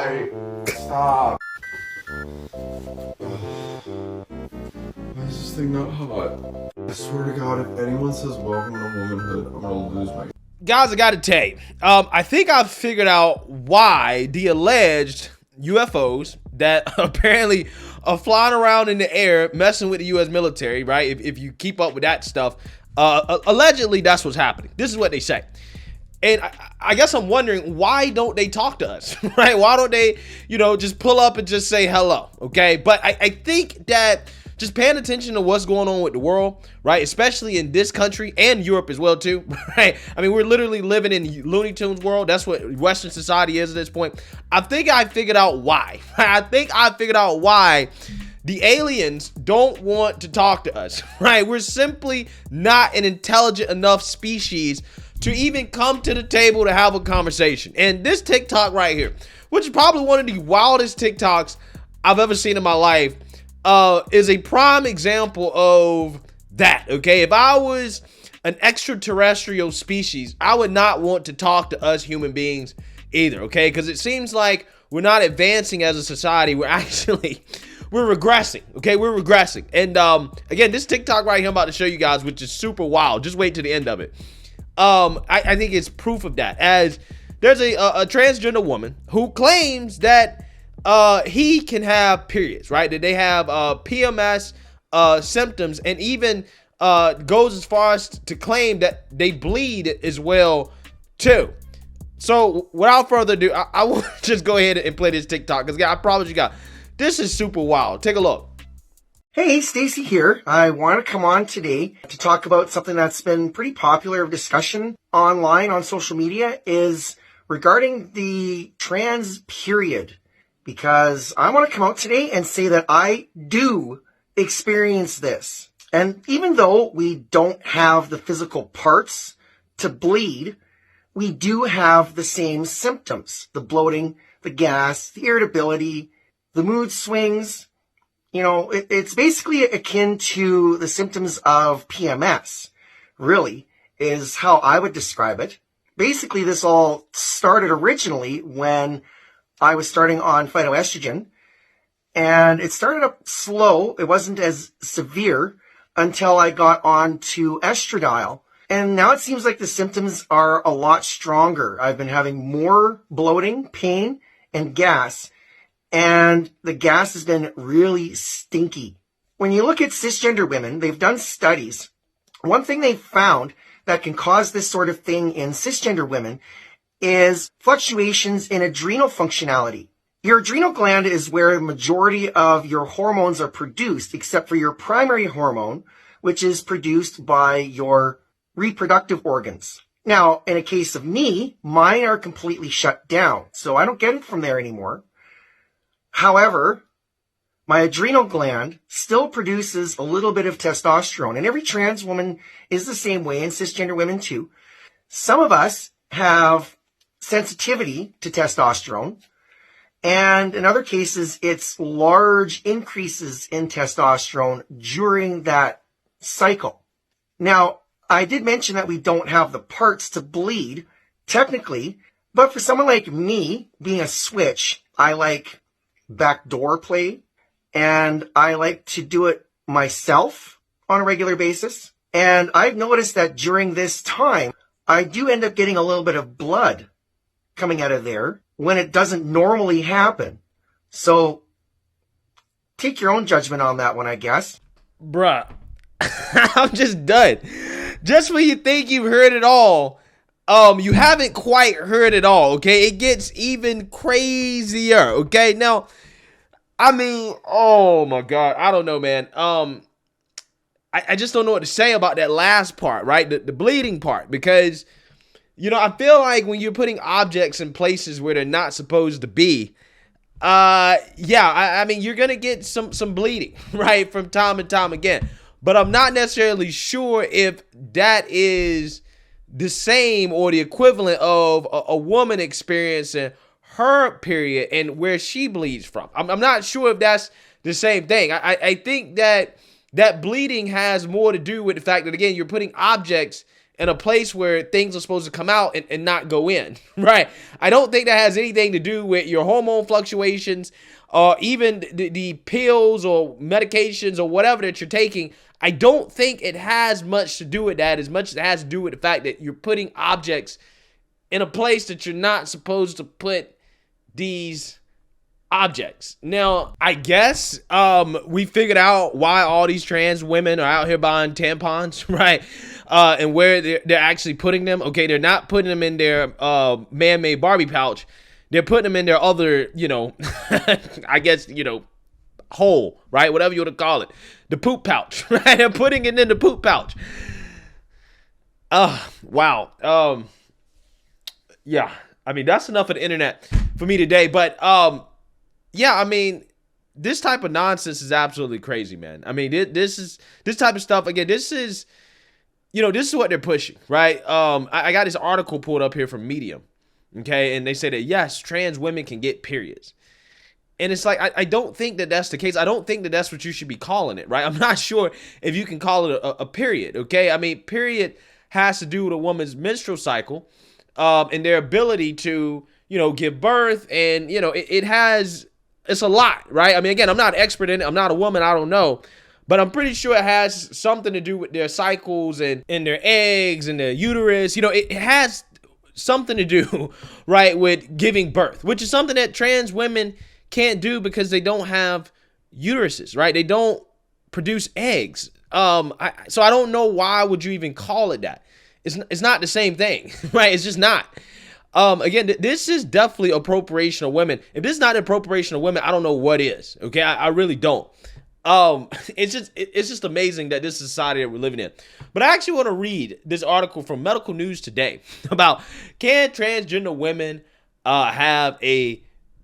Why? Stop. Why is this thing not hot? I swear to God, if anyone says welcome to womanhood, I'm gonna lose my... Guys, I gotta tell you, I think I've figured out why the alleged UFOs that apparently are flying around in the air messing with the U.S. military, right? If you keep up with that stuff, allegedly that's what's happening. This is what they say. And I guess I'm wondering, why don't they talk to us, right? Why don't they, just pull up and just say hello, okay? But I think that just paying attention to what's going on with the world, right? Especially in this country and Europe as well too, right? I mean, we're literally living in Looney Tunes world. That's what Western society is at this point. I think I figured out why. I think I figured out why the aliens don't want to talk to us, right? We're simply not an intelligent enough species to even come to the table to have a conversation. And this TikTok right here, which is probably one of the wildest TikToks I've ever seen in my life, is a prime example of that, okay? If I was an extraterrestrial species, I would not want to talk to us human beings either, okay? Because it seems like we're not advancing as a society. We're regressing, okay? We're regressing. And again, this TikTok right here I'm about to show you guys, which is super wild. Just wait to the end of it. I think it's proof of that, as there's a transgender woman who claims that he can have periods, right? That they have PMS symptoms, and even goes as far as to claim that they bleed as well too. So without further ado, I will just go ahead and play this TikTok, because I promise you guys, this is super wild. Take a look. Hey, Stacy here. I want to come on today to talk about something that's been pretty popular of discussion online on social media, is regarding the trans period. Because I want to come out today and say that I do experience this. And even though we don't have the physical parts to bleed, we do have the same symptoms. The bloating, the gas, the irritability, the mood swings. It's basically akin to the symptoms of PMS, really, is how I would describe it. Basically, this all started originally when I was starting on phytoestrogen, and it started up slow. It wasn't as severe until I got on to estradiol. And now it seems like the symptoms are a lot stronger. I've been having more bloating, pain, and gas. And the gas has been really stinky. When you look at cisgender women, they've done studies. One thing they've found that can cause this sort of thing in cisgender women is fluctuations in adrenal functionality. Your adrenal gland is where the majority of your hormones are produced, except for your primary hormone, which is produced by your reproductive organs. Now, in a case of me, mine are completely shut down, so I don't get it from there anymore. However, my adrenal gland still produces a little bit of testosterone, and every trans woman is the same way, and cisgender women too. Some of us have sensitivity to testosterone, and in other cases, it's large increases in testosterone during that cycle. Now, I did mention that we don't have the parts to bleed, technically, but for someone like me, being a switch, I like backdoor play, and I like to do it myself on a regular basis. And I've noticed that during this time, I do end up getting a little bit of blood coming out of there when it doesn't normally happen. So take your own judgment on that one, I guess. Bruh, I'm just done. Just when you think you've heard it all, you haven't quite heard it all, okay? It gets even crazier, okay? Now, I mean, oh my God, I don't know, man. I just don't know what to say about that last part, right? The bleeding part, because, I feel like when you're putting objects in places where they're not supposed to be, I mean, you're going to get some bleeding, right, from time and time again. But I'm not necessarily sure if that is the same or the equivalent of a woman experiencing her period and where she bleeds from. I'm not sure if that's the same thing. I think that bleeding has more to do with the fact that, again, you're putting objects in a place where things are supposed to come out and not go in, right? I don't think that has anything to do with your hormone fluctuations or even the pills or medications or whatever that you're taking. I don't think it has much to do with that as much as it has to do with the fact that you're putting objects in a place that you're not supposed to put these objects. Now, I guess we figured out why all these trans women are out here buying tampons, right? And where they're actually putting them. Okay, they're not putting them in their man-made Barbie pouch. They're putting them in their other, I guess, hole, right? Whatever you want to call it. The poop pouch, right? They're putting it in the poop pouch. Wow. Yeah. I mean, that's enough of the internet for me today. But, yeah, I mean, this type of nonsense is absolutely crazy, man. I mean, this type of stuff, again, this is what they're pushing, right? I got this article pulled up here from Medium, okay? And they say that, yes, trans women can get periods. And it's like, I don't think that that's the case. I don't think that that's what you should be calling it, right? I'm not sure if you can call it a period, okay? I mean, period has to do with a woman's menstrual cycle and their ability to, give birth. And, it's a lot, right? I mean, again, I'm not an expert in it. I'm not a woman. I don't know. But I'm pretty sure it has something to do with their cycles and their eggs and their uterus. It has something to do, right, with giving birth, which is something that trans women can't do because they don't have uteruses, right? They don't produce eggs. So I don't know why would you even call it that. It's not the same thing, right? It's just not. Again, this is definitely appropriation of women. If this is not appropriation of women, I don't know what is. Okay, I really don't. It's just amazing that this is society that we're living in. But I actually want to read this article from Medical News Today about can transgender women have a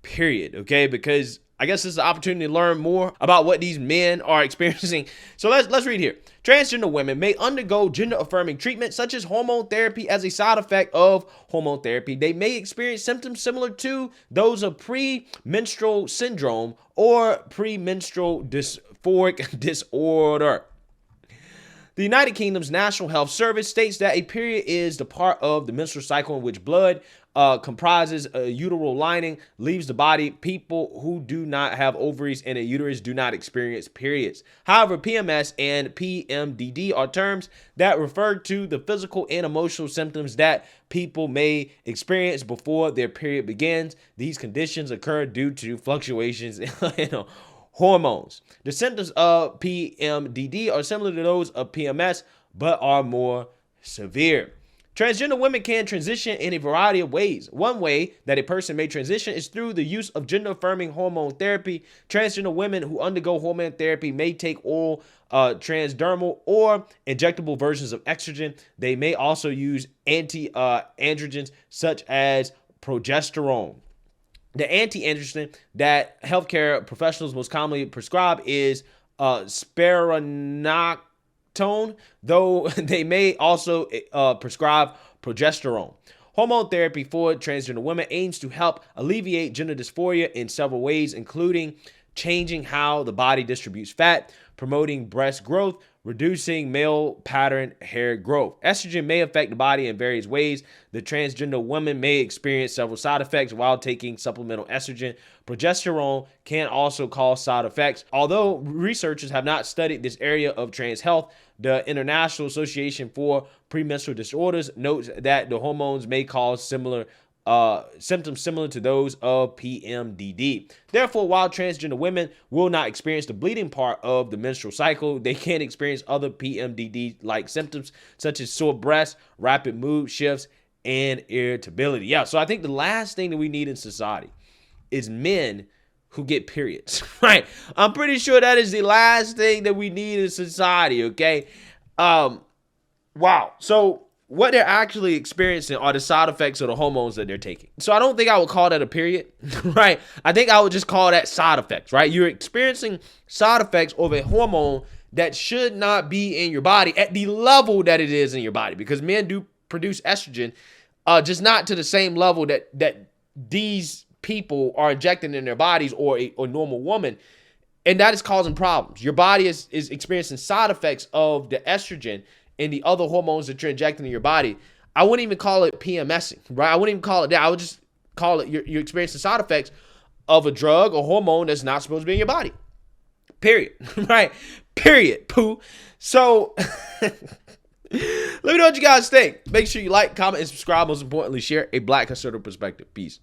period? Okay, because I guess this is an opportunity to learn more about what these men are experiencing. So let's read here. Transgender women may undergo gender-affirming treatment such as hormone therapy as a side effect of hormone therapy. They may experience symptoms similar to those of premenstrual syndrome or premenstrual dysphoric disorder. The United Kingdom's National Health Service states that a period is the part of the menstrual cycle in which blood comprises a uteral lining, leaves the body. People who do not have ovaries and a uterus do not experience periods. However, PMS and PMDD are terms that refer to the physical and emotional symptoms that people may experience before their period begins. These conditions occur due to fluctuations in hormones. The symptoms of PMDD are similar to those of PMS, but are more severe. Transgender women can transition in a variety of ways. One way that a person may transition is through the use of gender-affirming hormone therapy. Transgender women who undergo hormone therapy may take oral, transdermal, or injectable versions of estrogen. They may also use anti-androgens such as progesterone. The anti-androgen that healthcare professionals most commonly prescribe is spironolactone, though they may also prescribe progesterone. Hormone therapy for transgender women aims to help alleviate gender dysphoria in several ways, including changing how the body distributes fat, promoting breast growth, reducing male pattern hair growth. Estrogen may affect the body in various ways. The transgender woman may experience several side effects while taking supplemental estrogen. Progesterone can also cause side effects. Although researchers have not studied this area of trans health, the International Association for Premenstrual Disorders notes that the hormones may cause similar symptoms similar to those of PMDD. Therefore, while transgender women will not experience the bleeding part of the menstrual cycle, they can experience other PMDD-like symptoms such as sore breasts, rapid mood shifts, and irritability. Yeah, so I think the last thing that we need in society is men who get periods, right? I'm pretty sure that is the last thing that we need in society, okay? Wow. So what they're actually experiencing are the side effects of the hormones that they're taking. So I don't think I would call that a period, right? I think I would just call that side effects, right? You're experiencing side effects of a hormone that should not be in your body at the level that it is in your body, because men do produce estrogen, just not to the same level that these people are injecting in their bodies or a normal woman. And that is causing problems. Your body is experiencing side effects of the estrogen. and the other hormones that you're injecting in your body, I wouldn't even call it PMSing, right? I wouldn't even call it that. I would just call it you're experiencing side effects of a drug or hormone that's not supposed to be in your body. Period. Right? Period. Pooh. So let me know what you guys think. Make sure you like, comment, and subscribe. Most importantly, share a Black conservative perspective. Peace.